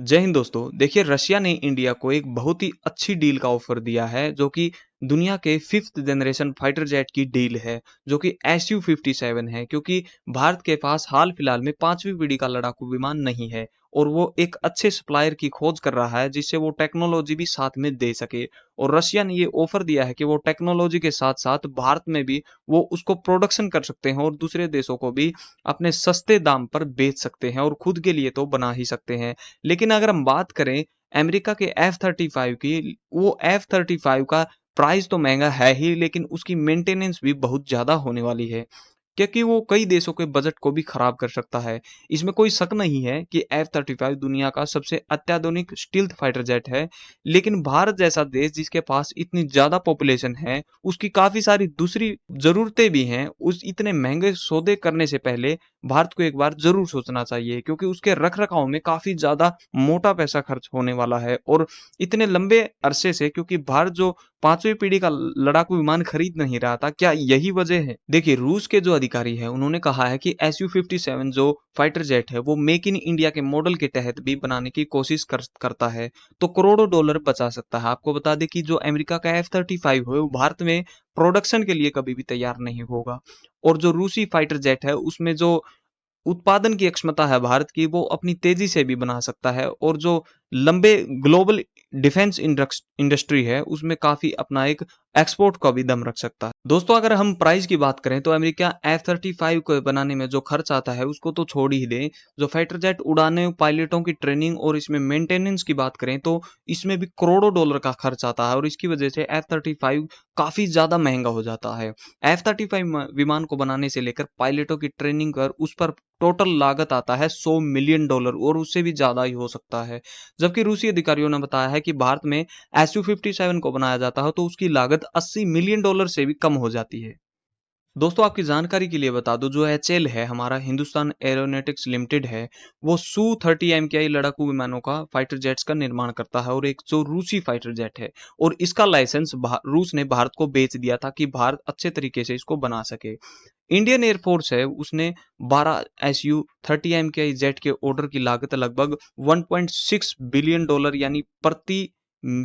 जय हिंद दोस्तों। देखिए, रशिया ने इंडिया को एक बहुत ही अच्छी डील का ऑफर दिया है जो कि दुनिया के 5th जनरेशन फाइटर जेट की डील है जो कि Su-57 है। क्योंकि भारत के पास हाल फिलहाल में 5वीं पीढ़ी का लड़ाकू विमान नहीं है और वो एक अच्छे सप्लायर की खोज कर रहा है जिससे वो टेक्नोलॉजी भी साथ में दे सके। और रशिया ने ये ऑफर दिया है कि वो टेक्नोलॉजी के साथ साथ भारत में भी वो उसको प्रोडक्शन कर सकते हैं और दूसरे देशों को भी अपने सस्ते दाम पर बेच सकते हैं और खुद के लिए तो बना ही सकते हैं। लेकिन अगर हम बात करें अमेरिका के F-35 की, वो F-35 का प्राइस तो महंगा है ही, लेकिन उसकी मेंटेनेंस भी बहुत ज़्यादा होने वाली है क्योंकि वो कई देशों के बजट को भी खराब कर सकता है। इसमें कोई शक नहीं है कि F-35 दुनिया का सबसे अत्याधुनिक स्टील्थ फाइटर जेट है, लेकिन भारत जैसा देश जिसके पास इतनी ज़्यादा पॉपुलेशन है, उसकी काफ़ी सारी दूसरी ज़रूरतें भी हैं। उस इतने महंगे सौदे करने से पहले भारत को एक बार ज़रूर सोचना चाहिए क्योंकि उसके रख-रखाव में काफ़ी ज़्यादा मोटा पैसा खर्च होने वाला है। और इतने लंबे अरसे से क्योंकि भारत जो 5वीं पीढ़ी का लड़ाकू विमान खरीद नहीं रहा था, क्या यही वजह है? देखिए, रूस के जो अधिकारी हैं उन्होंने कहा है कि Su-57 जो फाइटर जेट है वो मेक इन इंडिया के मॉडल के तहत भी बनाने की कोशिश करता है तो करोड़ों डॉलर बचा सकता है। आपको बता दें कि जो अमेरिका का F-35 है वो भारत में प्रोडक्शन के लिए कभी भी तैयार नहीं होगा। और जो रूसी फाइटर जेट है उसमें जो उत्पादन की क्षमता है भारत की, वो अपनी तेजी से भी बना सकता है और जो लंबे ग्लोबल डिफेंस इंडस्ट्री है उसमें काफी अपना एक एक्सपोर्ट का भी दम रख सकता है। दोस्तों, अगर हम प्राइस की बात करें तो अमेरिका F-35 को बनाने में जो खर्च आता है उसको तो छोड़ ही दें। जो फाइटर जेट उड़ाने, पायलटों की ट्रेनिंग और इसमें मेंटेनेंस की बात करें तो इसमें भी करोड़ों डॉलर का खर्च आता है और इसकी वजह से F-35 काफी ज्यादा महंगा हो जाता है। F-35 विमान को बनाने से लेकर पायलटों की ट्रेनिंग कर उस पर टोटल लागत आता है $100 मिलियन और उससे भी ज्यादा ही हो सकता है। जबकि रूसी अधिकारियों ने बताया है कि भारत में Su-57 को बनाया जाता है तो उसकी लागत $80 मिलियन से भी कम हो जाती है। दोस्तों, आपकी जानकारी के लिए बता दूं, जो HAL है, हमारा हिंदुस्तान एरोनॉटिक्स लिमिटेड है, वो Su-30 MKI लड़ाकू विमानों का फाइटर जेट्स का निर्माण करता है और एक जो रूसी फाइटर जेट है और इसका लाइसेंस रूस ने भारत को बेच दिया था कि भारत अच्छे तरीके से इसको बना सके। इंडियन एयरफोर्स है उसने 12 Su-30 MKI जेट के ऑर्डर की लागत लगभग $1.6 बिलियन यानी प्रति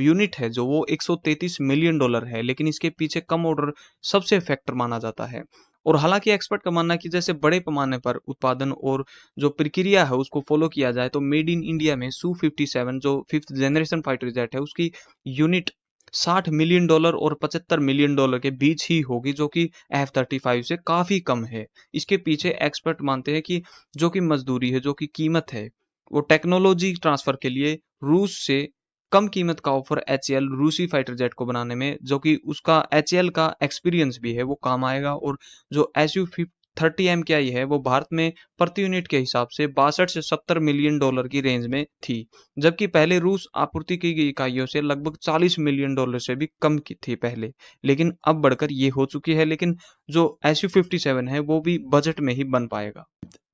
यूनिट है जो वो $133 मिलियन है, लेकिन इसके पीछे कम ऑर्डर सबसे फैक्टर माना जाता है। और हालांकि एक्सपर्ट का मानना है कि जैसे बड़े पैमाने पर उत्पादन और जो प्रक्रिया है उसको फॉलो किया जाए तो मेड इन इंडिया में Su-57 जो 5th जनरेशन फाइटर जेट है उसकी यूनिट $60 मिलियन और $75 मिलियन के बीच ही होगी, जो कि F-35 से काफी कम है। इसके पीछे एक्सपर्ट मानते हैं कि जो कि मजदूरी है, जो कि कीमत है, वो टेक्नोलॉजी ट्रांसफर के लिए रूस से कम कीमत का ऑफर HAL रूसी फाइटर जेट को बनाने में, जो कि उसका HAL का एक्सपीरियंस भी है, वो काम आएगा। और जो Su-30 MKI है वो भारत में प्रति यूनिट के हिसाब से 62 से $70 मिलियन की रेंज में थी, जबकि पहले रूस आपूर्ति की गई इकाइयों से लगभग $40 मिलियन से भी कम की थी पहले, लेकिन अब बढ़कर ये हो चुकी है। लेकिन जो Su-57 है वो भी बजट में ही बन पाएगा।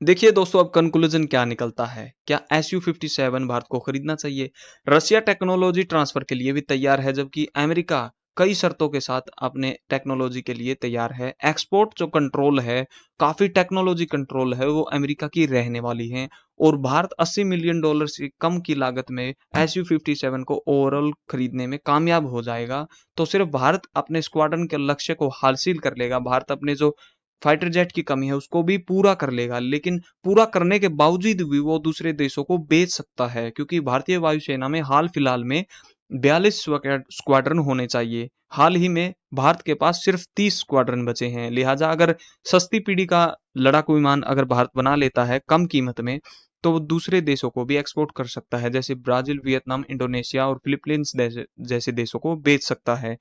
देखिए दोस्तों, अब कंक्लूजन क्या निकलता है? क्या Su-57 भारत को खरीदना चाहिए? रशिया टेक्नोलॉजी ट्रांसफर के लिए भी तैयार है, जबकि अमेरिका कई शर्तों के साथ अपने टेक्नोलॉजी के लिए तैयार है। एक्सपोर्ट जो कंट्रोल है, काफी टेक्नोलॉजी कंट्रोल है, वो अमेरिका की रहने वाली है। और भारत $80 मिलियन से कम की लागत में Su-57 को ओवरऑल खरीदने में कामयाब हो जाएगा। तो सिर्फ भारत अपने स्क्वाड्रन के लक्ष्य को हासिल कर लेगा, भारत अपने जो फाइटर जेट की कमी है उसको भी पूरा कर लेगा, लेकिन पूरा करने के बावजूद भी वो दूसरे देशों को बेच सकता है क्योंकि भारतीय वायुसेना में हाल फिलहाल में 42 स्क्वाड्रन होने चाहिए। हाल ही में भारत के पास सिर्फ 30 स्क्वाड्रन बचे हैं। लिहाजा अगर सस्ती पीढ़ी का लड़ाकू विमान अगर भारत बना लेता है कम कीमत में, तो वो दूसरे देशों को भी एक्सपोर्ट कर सकता है, जैसे ब्राजील, वियतनाम, इंडोनेशिया और फिलीपींस जैसे देशों को बेच सकता है,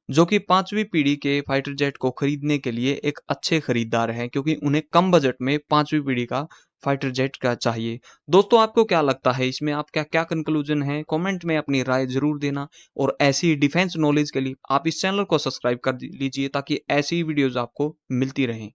जो कि 5वीं पीढ़ी के फाइटर जेट को खरीदने के लिए एक अच्छे खरीदार हैं क्योंकि उन्हें कम बजट में 5वीं पीढ़ी का फाइटर जेट का चाहिए। दोस्तों, आपको क्या लगता है इसमें? आपका क्या कंक्लूजन है? कमेंट में अपनी राय जरूर देना और ऐसी डिफेंस नॉलेज के लिए आप इस चैनल को सब्सक्राइब कर लीजिए ताकि ऐसी वीडियोस आपको मिलती रहें।